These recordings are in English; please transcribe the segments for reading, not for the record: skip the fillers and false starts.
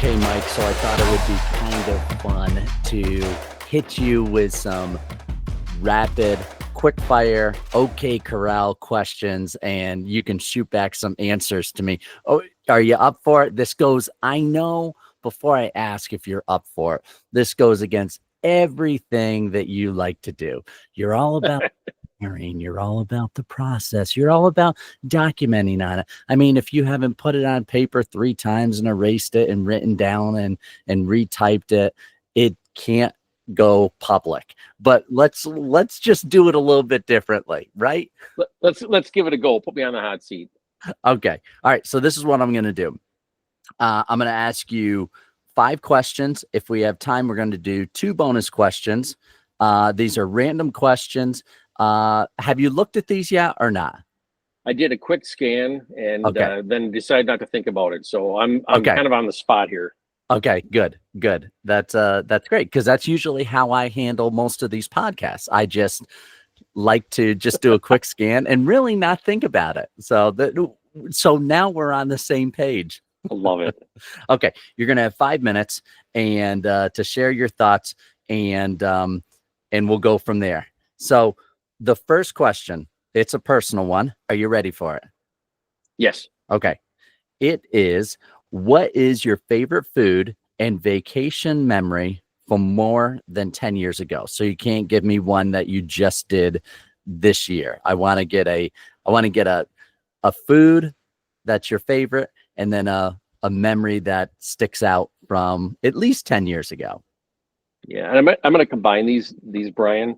Okay, Mike, so I thought it would be kind of fun to hit you with some rapid, quick fire, OK Corral questions, and you can shoot back some answers to me. Oh, are you up for it? This goes, I know before I ask if you're up for it, this goes against everything that you like to do. You're all about sharing, you're all about the process, you're all about documenting on it. I mean, if you haven't put it on paper 3 times and erased it and written down and retyped it, it can't go public. But let's just do it a little bit differently, right? Let's give it a go. Put me on the hot seat. Okay. All right. So this is what I'm going to do. I'm going to ask you 5 questions. If we have time, we're going to do 2 bonus questions. These are random questions. Have you looked at these yet or not? I did a quick scan and Okay. then decided not to think about it. So I'm Okay. kind of on the spot here. Okay, good. That's great, because that's usually how I handle most of these podcasts. I just like to just do a quick scan and really not think about it. So now we're on the same page. I love it. Okay, you're gonna have 5 minutes and to share your thoughts, and we'll go from there. So the first question, it's a personal one. Are you ready for it? Yes. Okay. It is, what is your favorite food and vacation memory from more than 10 years ago? So you can't give me one that you just did this year. I want to get a food that's your favorite, and then a memory that sticks out from at least 10 years ago. Yeah, and I'm going to combine these, Brian.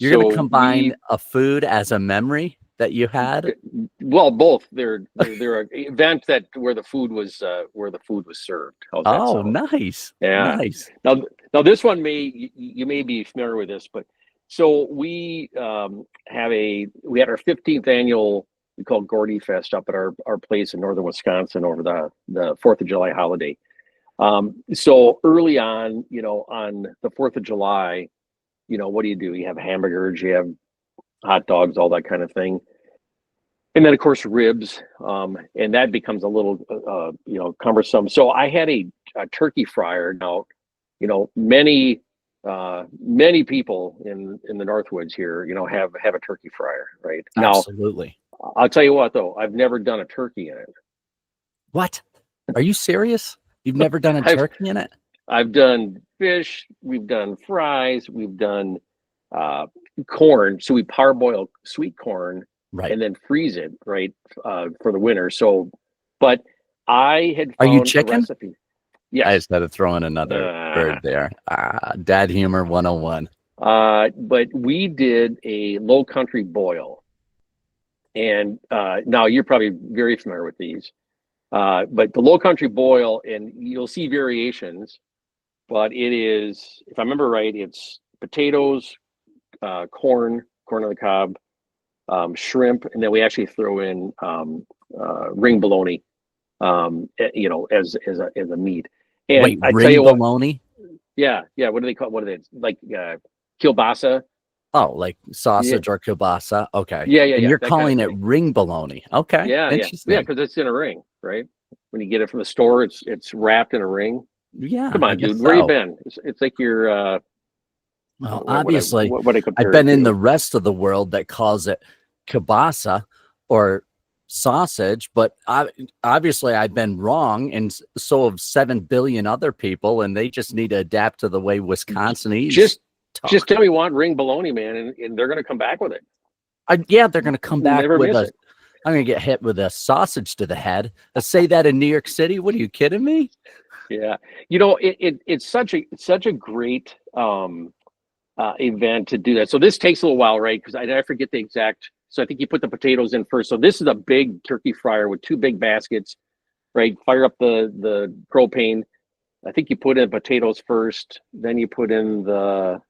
You're going to combine a food as a memory that you had? Well, both. They're an event that where the food was served. How's that Oh, sound? nice. Yeah. Nice. Now this one you may be familiar with this, but so we had our 15th annual, we call Gordy Fest, up at our place in northern Wisconsin over the 4th of July holiday. So early on, on the 4th of July, what do? You have hamburgers, you have hot dogs, all that kind of thing. And then of course ribs, and that becomes a little, cumbersome. So I had a turkey fryer. Now, many people in the Northwoods here, have a turkey fryer, right? Absolutely. Now, I'll tell you what though, I've never done a turkey in it. What? Are you serious? You've never done a turkey in it? I've done fish. We've done fries. We've done corn. So we parboil sweet corn. Right. And then freeze it, right, for the winter. So, but I had found Are you chicken? a recipe. Yes. I just had to throw in another bird there. Dad humor 101. But we did a low country boil. And now you're probably very familiar with these. But the low country boil, and you'll see variations, but it is, if I remember right, it's potatoes, corn on the cob, shrimp, and then we actually throw in ring bologna, as a meat. And wait, I ring tell you what, bologna? yeah. What do they call? What are they like? Kielbasa. Oh, like sausage or kielbasa. Okay. Yeah. And you're that calling kind of it ring bologna. Okay. Yeah, Interesting. yeah, because it's in a ring, right? When you get it from the store, it's wrapped in a ring. Yeah. Come on, dude. Where you been? It's like you're. Well, obviously, what I I've been in the rest of the world that calls it kielbasa or sausage, but obviously I've been wrong, and so have 7 billion other people, and they just need to adapt to the way Wisconsinese just tell me one ring bologna, man, and they're going to come back with it. Yeah, they're going to come back with it. I'm going to get hit with a sausage to the head. I say that in New York City. What are you kidding me? Yeah, it's such a great event to do that. So this takes a little while, right? Because I forget the exact. So I think you put the potatoes in first. So this is a big turkey fryer with 2 big baskets, right? Fire up the propane. I think you put in potatoes first, then you put in the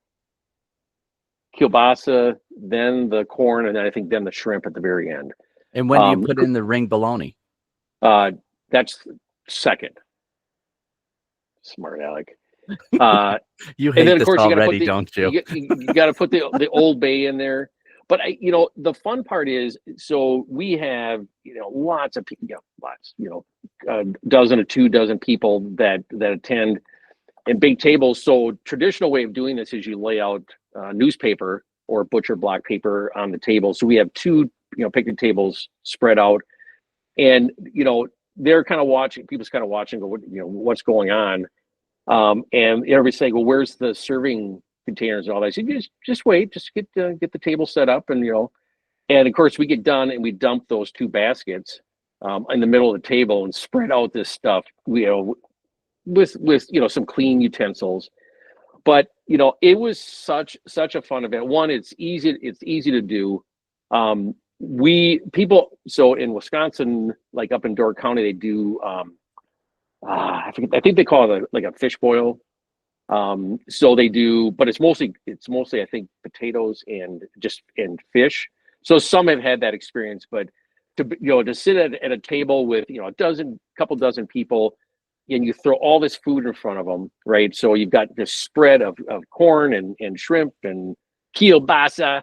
kielbasa, then the corn, and then I think then the shrimp at the very end. And when do you put in the ring bologna? That's second. Smart Alec. You hate this already, don't you? You got to put the Old Bay in there. but the fun part is, so we have, lots of people, lots, a dozen or 2 dozen people that attend and big tables. So traditional way of doing this is you lay out newspaper or butcher block paper on the table. So we have 2, picnic tables spread out, and they're kind of watching. People's kind of watching. Go, what's going on? And everybody's saying, well, where's the serving containers and all that? So just wait, just get the table set up, and and of course we get done and we dump those 2 baskets in the middle of the table and spread out this stuff, with some clean utensils. But it was such a fun event. One, it's easy to do. So in Wisconsin, like up in Door County, they do I think they call it like a fish boil. So they do, but it's mostly I think potatoes and fish. So some have had that experience, but to sit at a table with couple dozen people, and you throw all this food in front of them, right? So you've got this spread of corn and shrimp and kielbasa.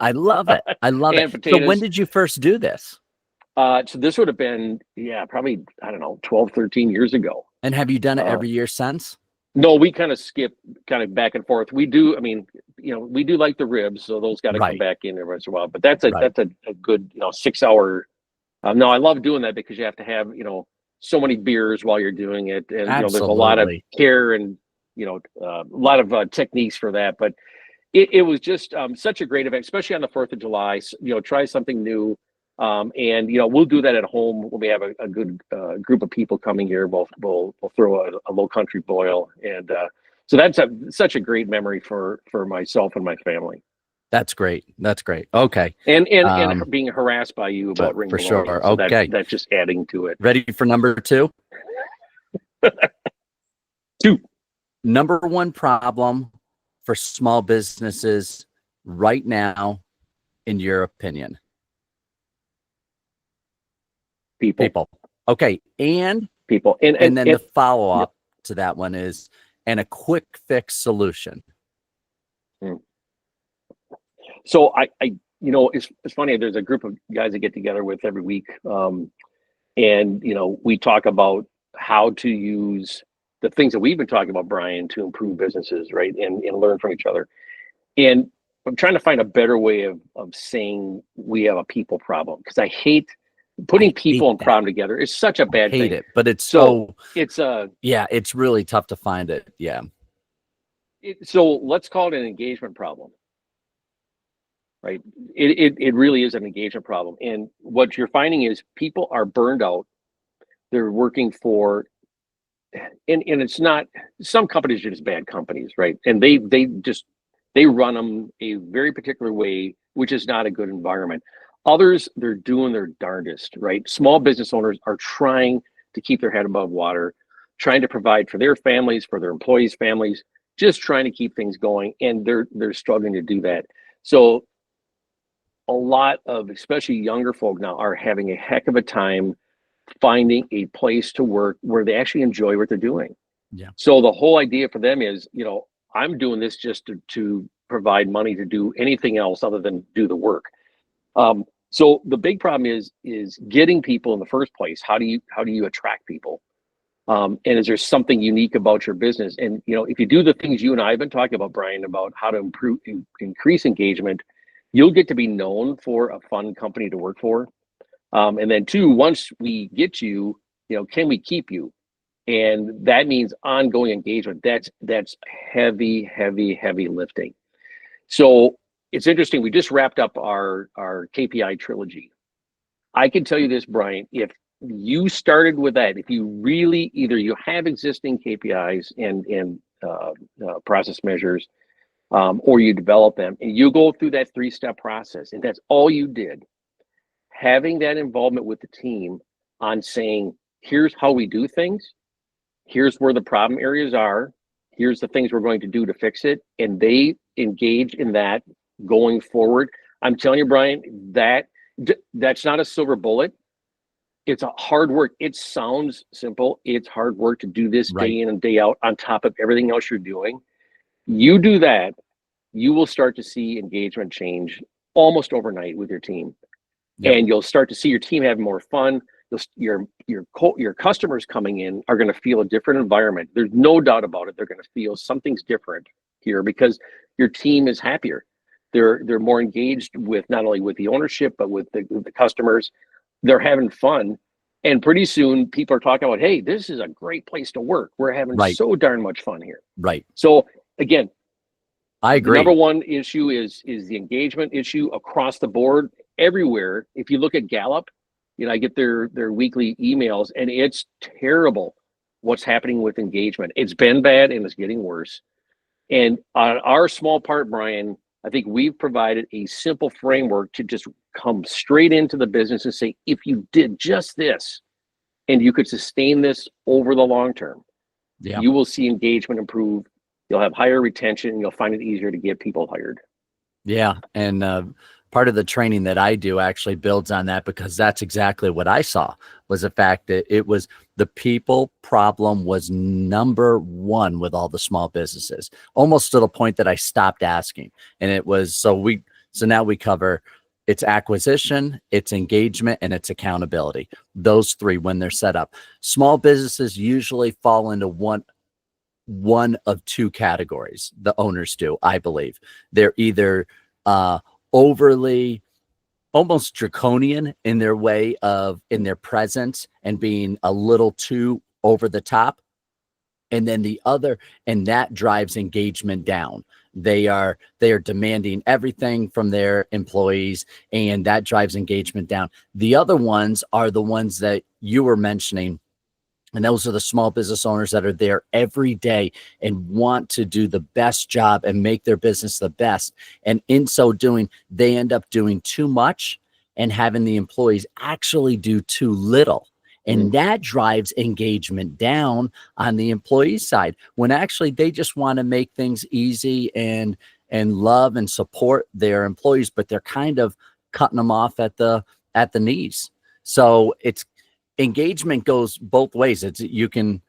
I love it. I love it. Potatoes. So when did you first do this? So this would have been, probably, I don't know, 12, 13 years ago. And have you done it every year since? No, we kind of skip back and forth. We do, we do like the ribs, so those got to come back in every once in a while. But that's a good, 6-hour. No, I love doing that because you have to have, so many beers while you're doing it. And, there's a lot of care and, a lot of techniques for that. But it was just such a great event, especially on the 4th of July. Try something new. And we'll do that at home when we have a good group of people coming here. We'll throw a low country boil, and so that's such a great memory for myself and my family. That's great. Okay. And being harassed by you about ring for bologna, sure. So okay, that's just adding to it. Ready for number 2? 2. Number 1 problem for small businesses right now, in your opinion? People. Okay. And people. And then the follow-up to that one is, and a quick fix solution. So it's funny. There's a group of guys I get together with every week. And we talk about how to use the things that we've been talking about, Brian, to improve businesses, right? And learn from each other. And I'm trying to find a better way of saying we have a people problem, because I hate putting people and problem together. Is such a bad thing. I hate it, but it's it's really tough to find it. Yeah. So let's call it an engagement problem, right? It really is an engagement problem. And what you're finding is people are burned out. They're working for, and it's not, some companies are just bad companies, right? And they run them a very particular way, which is not a good environment. Others, they're doing their darndest, right? Small business owners are trying to keep their head above water, trying to provide for their families, for their employees' families, just trying to keep things going, and they're struggling to do that. So a lot of, especially younger folk now, are having a heck of a time finding a place to work where they actually enjoy what they're doing. Yeah. So the whole idea for them is, I'm doing this just to provide money to do anything else other than do the work. So the big problem is getting people in the first place. How do you attract people? And is there something unique about your business? And if you do the things you and I have been talking about, Brian, about how to increase engagement, you'll get to be known for a fun company to work for. And then 2, once we get you, can we keep you? And that means ongoing engagement. That's heavy lifting. So it's interesting. We just wrapped up our KPI trilogy. I can tell you this, Brian, if you started with that, if you really, either you have existing KPIs and process measures, or you develop them, and you go through that 3-step process, and that's all you did, having that involvement with the team on saying, here's how we do things, here's where the problem areas are, here's the things we're going to do to fix it, and they engage in that going forward. I'm telling you, Brian, that's not a silver bullet. It's a hard work. It sounds simple. It's hard work to do this day in and day out on top of everything else you're doing. You do that, you will start to see engagement change almost overnight with your team. Yep. And you'll start to see your team have more fun. Your customers coming in are going to feel a different environment. There's no doubt about it. They're going to feel something's different here because your team is happier. They're more engaged with not only with the ownership but with the customers. They're having fun, and pretty soon people are talking about, hey, this is a great place to work. We're having Right. so darn much fun here. Right. So again, I the agree. number one issue is the engagement issue across the board everywhere. If you look at Gallup, I get their weekly emails, and it's terrible what's happening with engagement. It's been bad and it's getting worse. And on our small part, Brian, I think we've provided a simple framework to just come straight into the business and say, if you did just this and you could sustain this over the long term, Yeah. you will see engagement improve. You'll have higher retention, and you'll find it easier to get people hired. Yeah. And part of the training that I do actually builds on that, because that's exactly what I saw, was the fact that it was the people problem was number one with all the small businesses, almost to the point that I stopped asking. And it was, so now we cover it's acquisition, it's engagement, and it's accountability. Those three, when they're set up. Small businesses usually fall into one of two categories. The owners do, I believe. They're either overly, almost draconian in their way of, in their presence, and being a little too over the top. And then the other, and that drives engagement down. They are demanding everything from their employees, and that drives engagement down. The other ones are the ones that you were mentioning, and those are the small business owners that are there every day and want to do the best job and make their business the best. And in so doing, they end up doing too much and having the employees actually do too little. And that drives engagement down on the employee side, when actually they just want to make things easy and love and support their employees, but they're kind of cutting them off at the knees. So it's, engagement goes both ways. It's, you can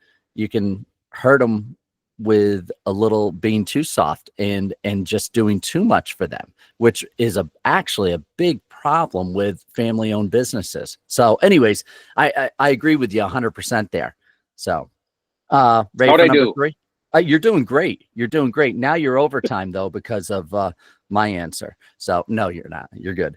hurt them with a little being too soft and just doing too much for them, which is actually a big problem with family owned businesses. So anyways, I agree with you 100% there. So Ray, for number 3. You're doing great. You're doing great. Now you're overtime though, because of my answer. So no, you're not. You're good.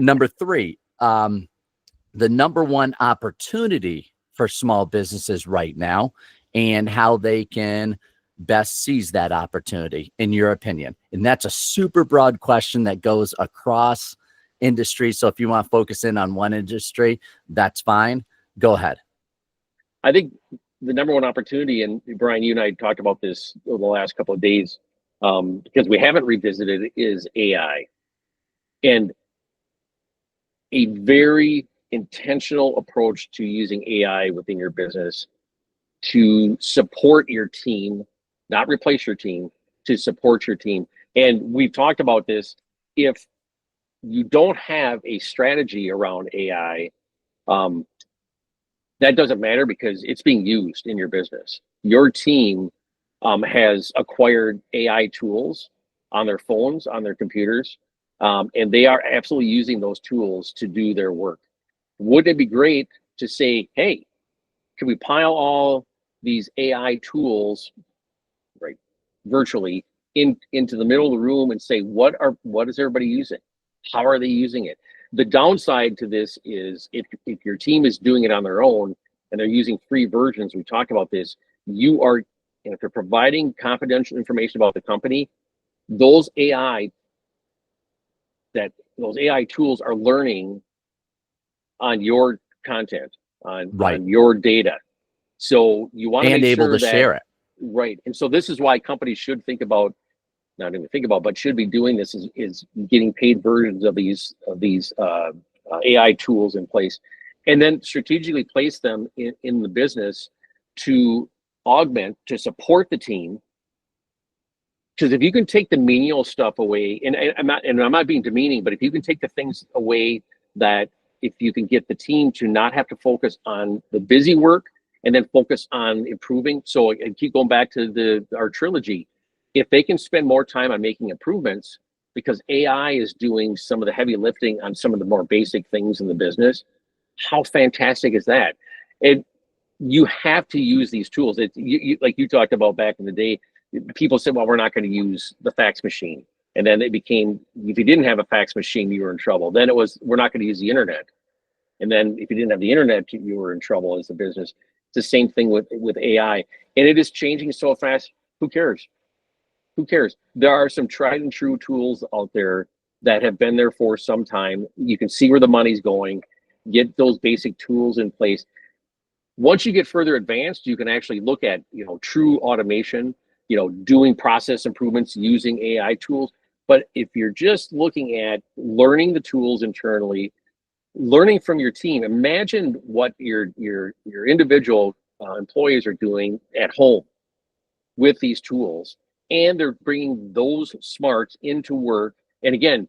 Number 3, the number one opportunity for small businesses right now, and how they can best seize that opportunity, in your opinion. And that's a super broad question that goes across industry. So if you want to focus in on one industry, that's fine. Go ahead. I think the number one opportunity, and Brian, you and I talked about this over the last couple of days, because we haven't revisited it, is AI. And a very intentional approach to using AI within your business to support your team, not replace your team, to support your team. And we've talked about this. If you don't have a strategy around AI, that doesn't matter, because it's being used in your business. Your team has acquired AI tools on their phones, on their computers, and they are absolutely using those tools to do their work. Wouldn't it be great to say, hey, can we pile all these AI tools, right, virtually into the middle of the room and say, what is everybody using? How are they using it? The downside to this is if your team is doing it on their own and they're using free versions, we talked about this, and if they're providing confidential information about the company, those AI tools are learning on your content, on your data. So you want to make able sure to share it. Right. And so this is why companies should think about, not even think about, but should be doing this, is getting paid versions of these AI tools in place, and then strategically place them in the business to augment, to support the team. Because if you can take the menial stuff away, and I'm not being demeaning, but if you can take the things away, that if you can get the team to not have to focus on the busy work and then focus on improving. So I keep going back to our trilogy. if they can spend more time on making improvements, because AI is doing some of the heavy lifting on some of the more basic things in the business, how fantastic is that? And you have to use these tools. Like you talked about back in the day, people said, well, we're not going to use the fax machine. And then it became, if you didn't have a fax machine, you were in trouble. Then it was, we're not going to use the internet. And then if you didn't have the internet, you were in trouble as a business. It's the same thing with AI. And it is changing so fast. Who cares? Who cares? There are some tried and true tools out there that have been there for some time. You can see where the money's going. Get those basic tools in place. Once you get further advanced, you can actually look at, true automation, doing process improvements using AI tools. But if you're just looking at learning the tools internally, learning from your team, imagine what your individual employees are doing at home with these tools, and they're bringing those smarts into work. And again,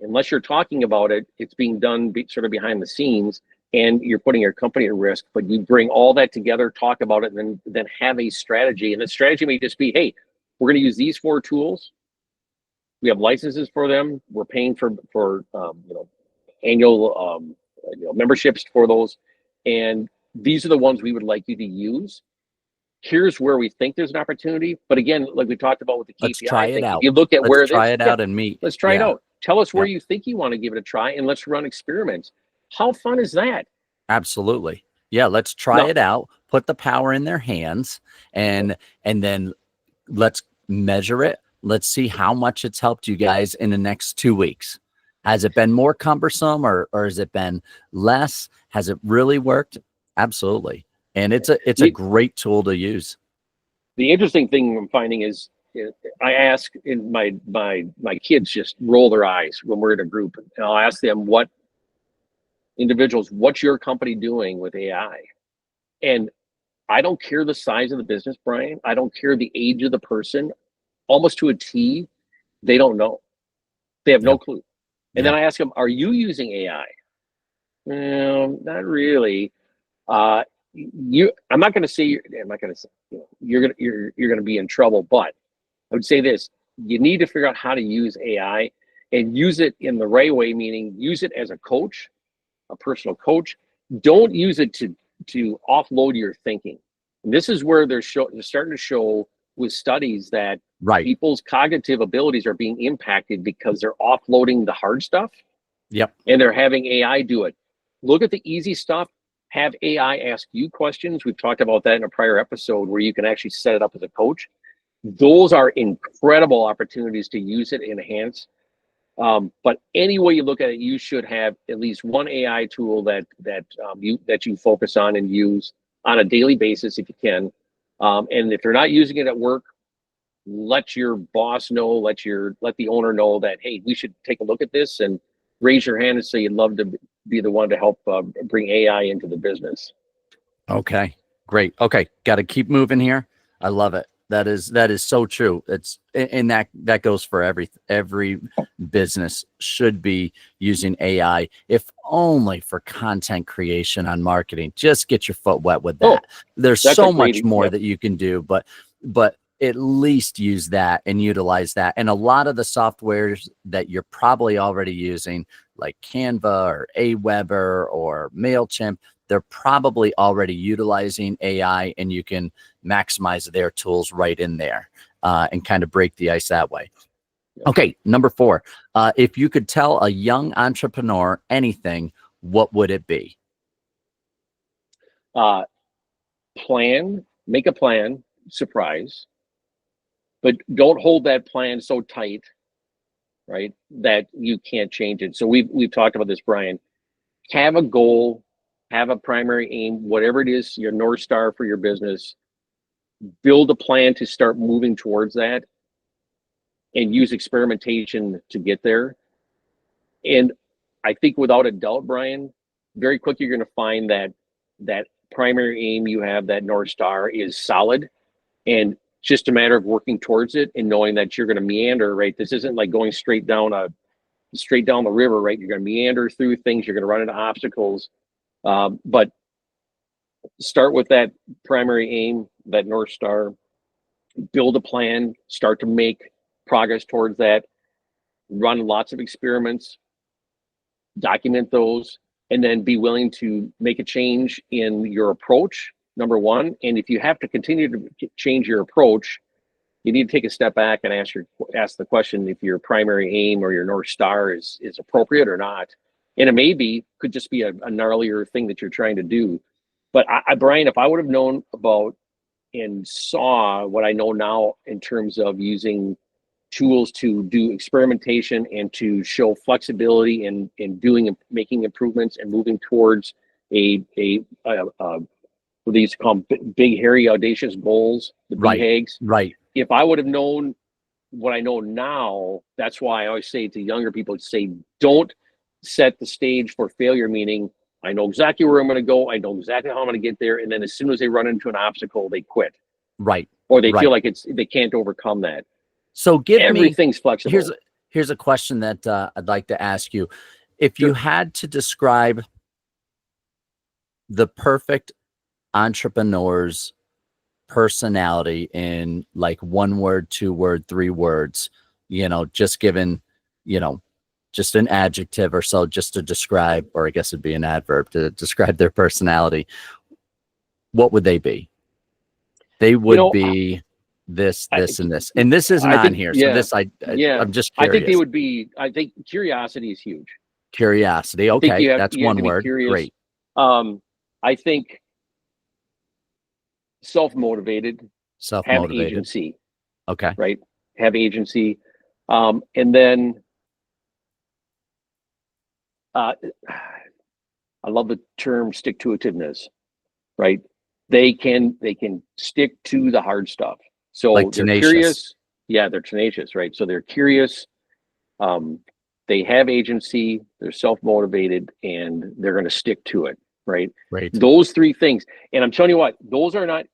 unless you're talking about it, it's being done sort of behind the scenes, and you're putting your company at risk. But you bring all that together, talk about it, and then have a strategy. And the strategy may just be, hey, we're going to use these 4 tools. We have licenses for them. We're paying for annual memberships for those, and these are the ones we would like you to use. Here's where we think there's an opportunity. But again, like we talked about with the KPI, Let's try it out. If you look at Let's try it out and meet. Let's try it out. Tell us where you think you want to give it a try, and let's run experiments. How fun is that? Absolutely. Yeah, let's try it out. Put the power in their hands, and then let's measure it. Let's see how much it's helped you guys in the next 2 weeks. Has it been more cumbersome, or has it been less? Has it really worked? Absolutely. And it's a great tool to use. The interesting thing I'm finding is, I ask, in my kids just roll their eyes when we're in a group, and I'll ask them, what's your company doing with AI? And I don't care the size of the business, Brian. I don't care the age of the person. Almost to a T, they don't know. They have no clue. And then I ask them, are you using AI? Not really. I'm not going to say you're going to be in trouble, but I would say this: you need to figure out how to use AI and use it in the right way, meaning use it as a coach, a personal coach. Don't use it to offload your thinking. And this is where they're starting to show with studies that people's cognitive abilities are being impacted because they're offloading the hard stuff. Yep. And they're having AI do it. Look at the easy stuff. Have AI ask you questions. We've talked about that in a prior episode where you can actually set it up as a coach. Those are incredible opportunities to use it, enhance. But any way you look at it, you should have at least one AI tool that you focus on and use on a daily basis if you can. And if you're not using it at work, let your boss know, let the owner know that, hey, we should take a look at this, and raise your hand and say you'd love to be the one to help bring AI into the business. Okay, great. Okay, got to keep moving here. I love it. That is so true. And that goes for every business should be using AI, if only for content creation on marketing. Just get your foot wet with that. There's so much more that you can do, but at least use that and utilize that. And a lot of the softwares that you're probably already using, like Canva or Aweber or MailChimp, they're probably already utilizing AI, and you can maximize their tools right in there and kind of break the ice that way. Okay, number 4. If you could tell a young entrepreneur anything, what would it be? Make a plan, surprise, but don't hold that plan so tight, right, that you can't change it. So we've talked about this, Brian. Have a goal, have a primary aim, whatever it is, your North Star for your business. Build a plan to start moving towards that, and use experimentation to get there. And I think without a doubt, Brian, very quickly you're going to find that primary aim you have, that North Star, is solid, and just a matter of working towards it and knowing that you're going to meander, right? This isn't like going straight down the river, right? You're going to meander through things. You're going to run into obstacles. But start with that primary aim, that North Star, build a plan, start to make progress towards that, run lots of experiments, document those, and then be willing to make a change in your approach, number one. And if you have to continue to change your approach, you need to take a step back and ask the question if your primary aim or your North Star is appropriate or not. And it could just be a gnarlier thing that you're trying to do. But Brian, if I would have known about and saw what I know now in terms of using tools to do experimentation and to show flexibility in doing and making improvements and moving towards what they used to call them, big, hairy, audacious goals, the BHAGs. Right. If I would have known what I know now, that's why I always say to younger people, don't set the stage for failure, meaning I know exactly where I'm going to go. I know exactly how I'm going to get there. And then as soon as they run into an obstacle, they quit. Right. Or they feel like they can't overcome that. So everything's flexible. Here's a question that I'd like to ask you. If you had to describe the perfect entrepreneur's personality in like 1 word, 2 word, 3 words, just given, just an adjective or so, just to describe, or I guess it'd be an adverb to describe their personality, what would they be? They would be this, and this, and this isn't on here. So I'm just curious. I think they would be, I think curiosity is huge. Curiosity. Okay. That's 1 word. Great. I think self-motivated, have agency. Okay. Right. Have agency. And then I love the term stick-to-itiveness, right? They can stick to the hard stuff. So like they're curious. Yeah, they're tenacious, right? So they're curious. They have agency, they're self-motivated, and they're going to stick to it, right? Right. Those 3 things. And I'm telling you what, those are not,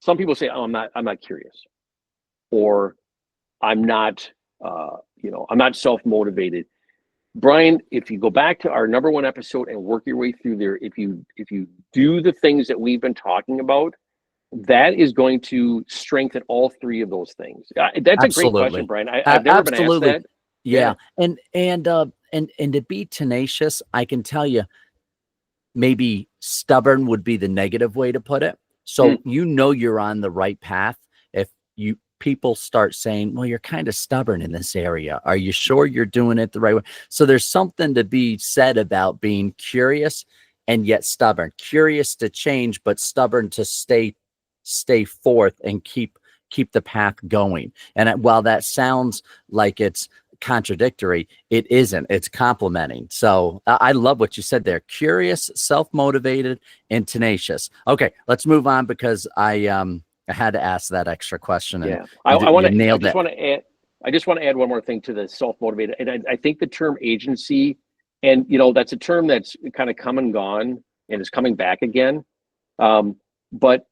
some people say, oh, I'm not curious, or I'm not, I'm not self-motivated. Brian, if you go back to our number 1 episode and work your way through there, if you do the things that we've been talking about, that is going to strengthen all 3 of those things. That's a great question, Brian. I've never been asked that. Yeah. And to be tenacious, I can tell you, maybe stubborn would be the negative way to put it. So you're on the right path. If people start saying, well, you're kind of stubborn in this area, are you sure you're doing it the right way? So there's something to be said about being curious and yet stubborn. Curious to change, but stubborn to stay forth and keep the path going. And while that sounds like it's contradictory, it isn't. It's complementing. So I love what you said there. Curious, self-motivated, and tenacious. Okay, let's move on, because I had to ask that extra question. And I just want to add one more thing to the self-motivated. And I think the term agency, and that's a term that's kind of come and gone and is coming back again. But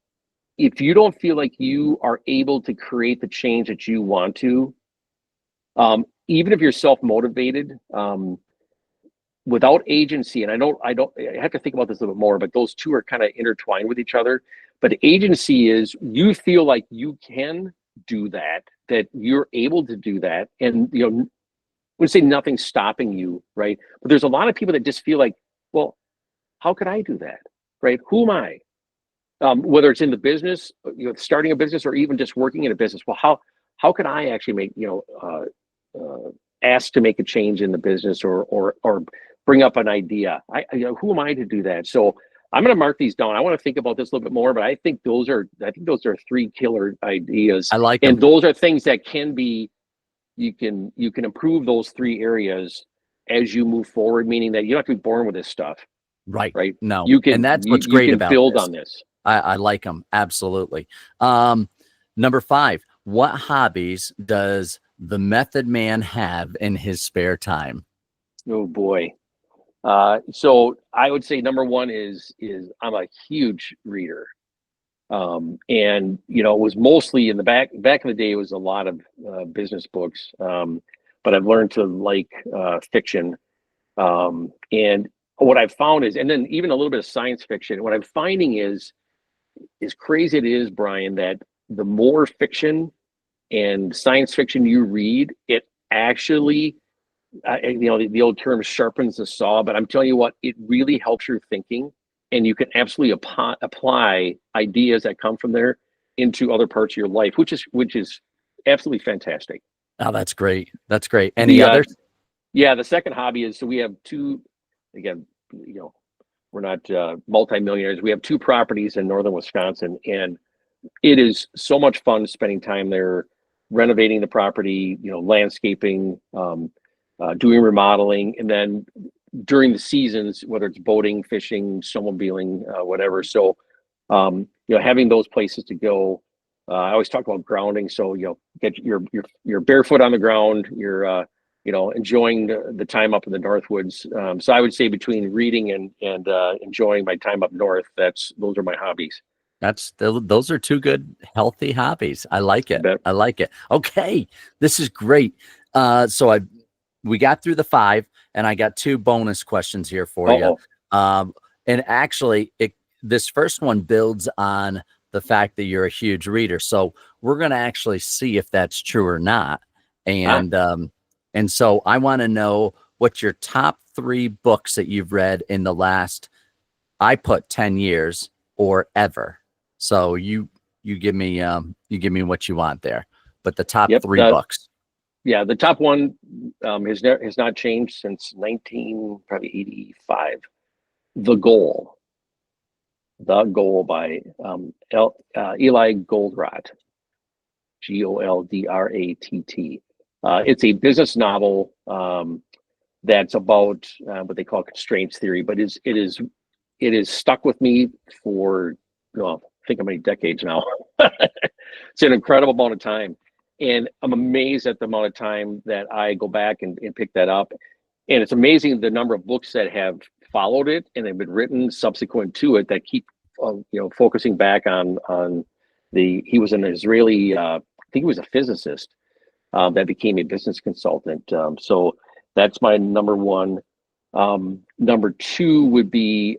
if you don't feel like you are able to create the change that you want to, even if you're self-motivated, without agency, and I have to think about this a little bit more, but those 2 are kind of intertwined with each other. But agency is, you feel like you can do that you're able to do that. And, I would say nothing's stopping you, right? But there's a lot of people that just feel like, well, how could I do that, right? Who am I? Whether it's in the business, starting a business, or even just working in a business. Well, how could I actually make, ask to make a change in the business, or bring up an idea? Who am I to do that? So I'm going to mark these down. I want to think about this a little bit more, but I think those are 3 killer ideas. I like them. And those are things that can be, you can improve those 3 areas as you move forward, meaning that you don't have to be born with this stuff. Right. Right. No, you can, and that's what's great about build this. on this. I like them. Absolutely. Number 5, what hobbies does the Method Man have in his spare time? Oh boy. So I would say number 1 is I'm a huge reader. And it was mostly in the back in the day, it was a lot of business books. But I've learned to like fiction. And what I've found is, and then even a little bit of science fiction, what I'm finding is as crazy it is, Brian, that the more fiction and science fiction you read, it actually, the old term sharpens the saw, but I'm telling you what, it really helps your thinking, and you can absolutely apply ideas that come from there into other parts of your life, which is absolutely fantastic. Oh, that's great. That's great. Any The others? yeah, the second hobby is, so we have two, again, we're not multimillionaires. We have two properties in northern Wisconsin, and it is so much fun spending time there, renovating the property, landscaping, doing remodeling, and then during the seasons, whether it's boating, fishing, snowmobiling, whatever. So, having those places to go. I always talk about grounding. So, get your barefoot on the ground. You're enjoying the time up in the Northwoods. So I would say between reading and enjoying my time up north, those are my hobbies. Those are two good, healthy hobbies. I like it. Bet. I like it. Okay, this is great. So we got through the 5, and I got 2 bonus questions here for you. And actually, this first one builds on the fact that you're a huge reader. So we're going to actually see if that's true or not. And so I want to know what your top 3 books that you've read in the last, I put 10 years or ever. So you give me what you want there, but the top 3 books. Yeah, the top one has not changed since 1985. The Goal by Eli Goldratt, Goldratt. It's a business novel that's about what they call constraints theory, but it is stuck with me for, think how many decades now. It's an incredible amount of time, and I'm amazed at the amount of time that I go back and pick that up. And it's amazing the number of books that have followed it and have been written subsequent to it that keep focusing back on he was an Israeli, I think he was a physicist that became a business consultant. So that's my number 1. Number 2 would be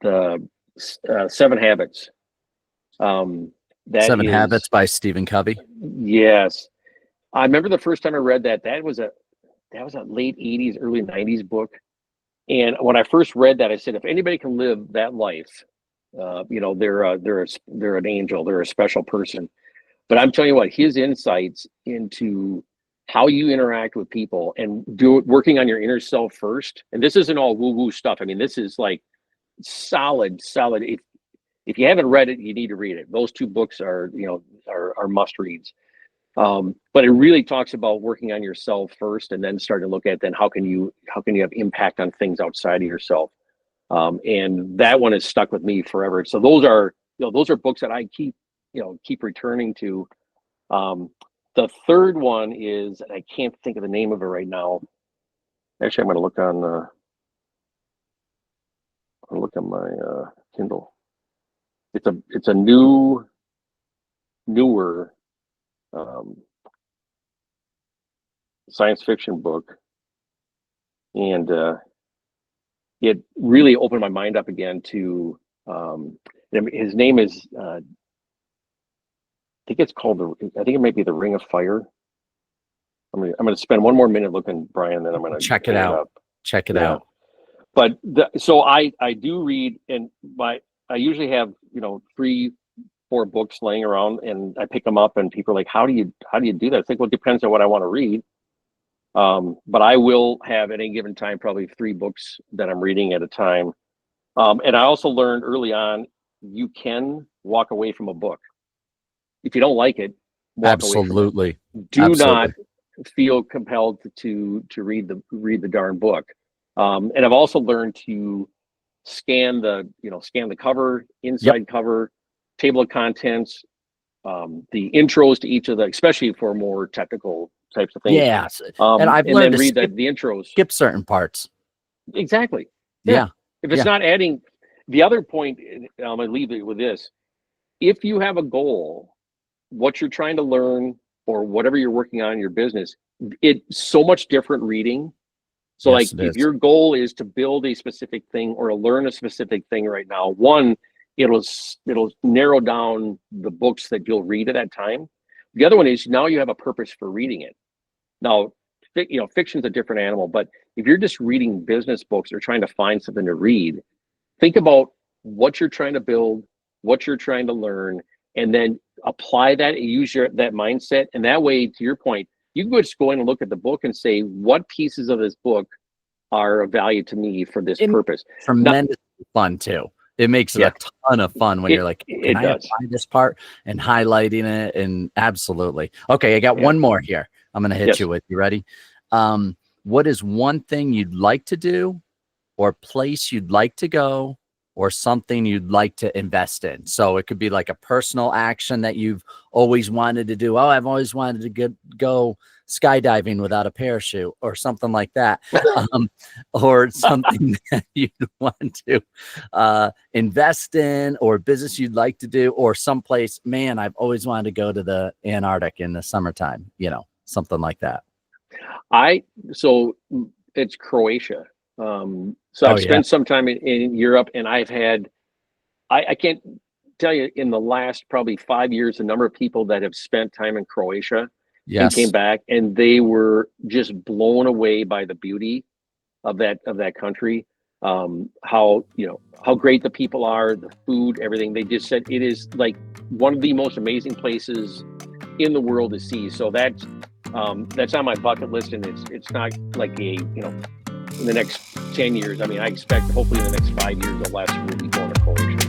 the 7 Habits. Seven Habits by Stephen Covey. Yes, I remember the first time I read that. That was a late 80s, early 90s book. And when I first read that, I said, if anybody can live that life, they're an angel, they're a special person. But I'm telling you what, his insights into how you interact with people and working on your inner self first. And this isn't all woo-woo stuff. I mean, this is like solid. If you haven't read it, you need to read it. Those 2 books are must reads. But it really talks about working on yourself first, and then starting to look at then how can you have impact on things outside of yourself. And that one has stuck with me forever. So those are books that I keep returning to. The third one is, I can't think of the name of it right now. Actually, I'm going to look on. I'll look on my Kindle. It's a newer science fiction book, and it really opened my mind up again to. His name is. I think it's called I think it might be The Ring of Fire. I'm gonna spend one more minute looking, Brian, then I'm gonna check it out. Check it out. But so I do read, and I usually have 3-4 books laying around, and I pick them up, and people are like, how do you do that? I think, well, it depends on what I want to read. But I will have at any given time probably 3 books that I'm reading at a time. And I also learned early on, you can walk away from a book. If you don't like it, walk away from it. Do not feel compelled to read the darn book. And I've also learned to scan the cover, inside cover, table of contents, the intros to each of especially for more technical types of things. Yes. And I've learned to read the intros. Skip certain parts. Exactly. Yeah. If it's not adding, the other point, I'm going to leave it with this. If you have a goal, what you're trying to learn or whatever you're working on in your business, it's so much different reading So Yes, like it if is. your goal is to build a specific thing or to learn a specific thing right now, one, it'll narrow down the books that you'll read at that time. The other one is now you have a purpose for reading it. Now, fiction's a different animal, but if you're just reading business books or trying to find something to read, think about what you're trying to build, what you're trying to learn, and then apply that and use that mindset. And that way, to your point, you can just go in and look at the book and say, what pieces of this book are of value to me for this It purpose? Now, tremendously fun too. It makes it yeah, a ton of fun when it you're like, can it I does. apply this part and highlighting it? And absolutely. Okay, I got Yeah. one more here. I'm gonna hit Yes. you with. You ready? What is one thing you'd like to do, or place you'd like to go, or something you'd like to invest in? So it could be like a personal action that you've always wanted to do. Oh, I've always wanted to go skydiving without a parachute, or something like that. Or something that you'd want to invest in, or business you'd like to do, or someplace, man, I've always wanted to go to the Antarctic in the summertime, something like that. So it's Croatia. So Oh, I've yeah. spent some time in Europe, and I can't tell you in the last probably 5 years the number of people that have spent time in Croatia and came Yes. back, and they were just blown away by the beauty of that country. How great the people are, the food, everything. They just said it is like one of the most amazing places in the world to see. So that's on my bucket list, and it's not like in the next 10 years. I mean, I expect hopefully in the next 5 years, the last will be going to Croatia.